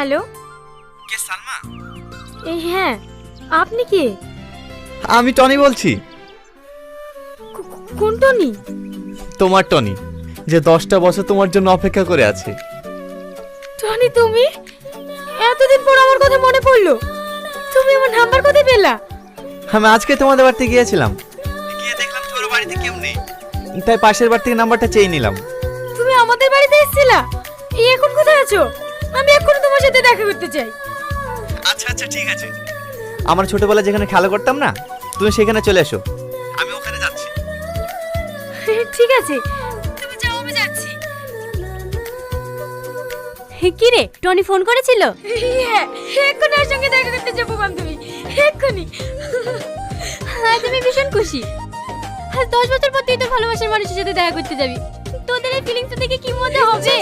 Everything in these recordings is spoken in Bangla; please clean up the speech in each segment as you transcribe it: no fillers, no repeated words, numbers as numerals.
হ্যালো, কে সালমা? এই হ্যাঁ, আপনি কে? আমি টনি বলছি। কোন টনি? তোমার টনি, যে 10টা বছর তোমার জন্য অপেক্ষা করে আছে। টনি তুমি? এতদিন পর আমার কথা মনে পড়লো। তুমি আমার নাম্বার কোথায় পেলা? আমি আজকে তোমাদের বাড়িতে গিয়েছিলাম, গিয়ে দেখলাম তোর বাড়িতে কেউ নেই, তাই পাশের বাড়ি থেকে নাম্বারটা চেয়ে নিলাম। তুমি আমাদের বাড়িতে এসেছিলা? এই এখন কোথায় আছো? আমি এক্ষুনি তোমার সাথে দেখা করতে চাই। আচ্ছা আচ্ছা ঠিক আছে। আমার ছোটবেলায় যেখানে খেলা করতাম না, তুমি সেখানে চলে এসো, আমি ওখানে যাচ্ছি। ঠিক আছে, তুমি যাও, আমি যাচ্ছি। কি রে, টনি ফোন করেছিল? হ্যাঁ, এক্ষুনি ওর সঙ্গে দেখা করতে যাবো বান্ধবী, এক্ষুনি। আজ আমি ভীষণ খুশি। আজ 10 বছর পর তুই তোর ভালোবাসার মানুষের সাথে দেখা করতে যাবি। তোদের এই ফিলিংসটা দেখে কি মজা হবে।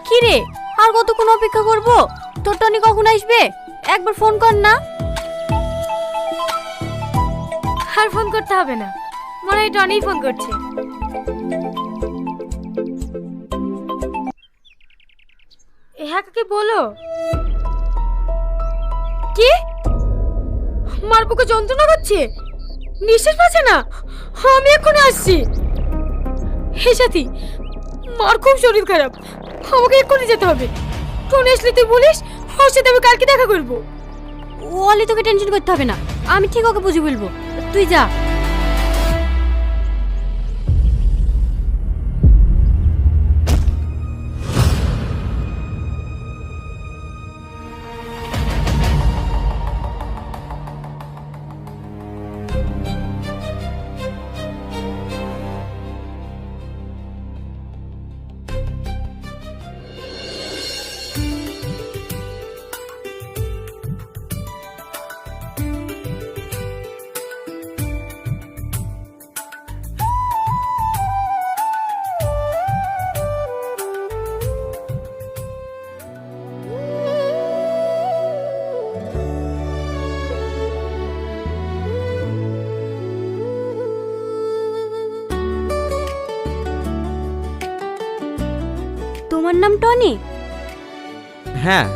কি রে, আর কতক্ষণ অপেক্ষা করব? তোর টনি কখন আসবে? একবার ফোন কর না। আর ফোন করতে হবে না, মনে হয় টনিই ফোন করছে। হ্যাঁ কাকে বলো। কি? মার বুকে যন্ত্রণা করছে, নিঃশ্বাস পাচ্ছে না। আমি এক্ষুনি আসছি। হে সাথী, মার খুব শরীর খারাপ, আমাকে এক্ষুনি যেতে হবে। টনি আসলে তুই বলিস ওর সাথে আমি কালকে দেখা করবো। ওলি, তোকে টেনশন করতে হবে না, আমি ঠিক ওকে বুঝে বলবো। তুই যা। তোমার নাম টনি? হ্যাঁ।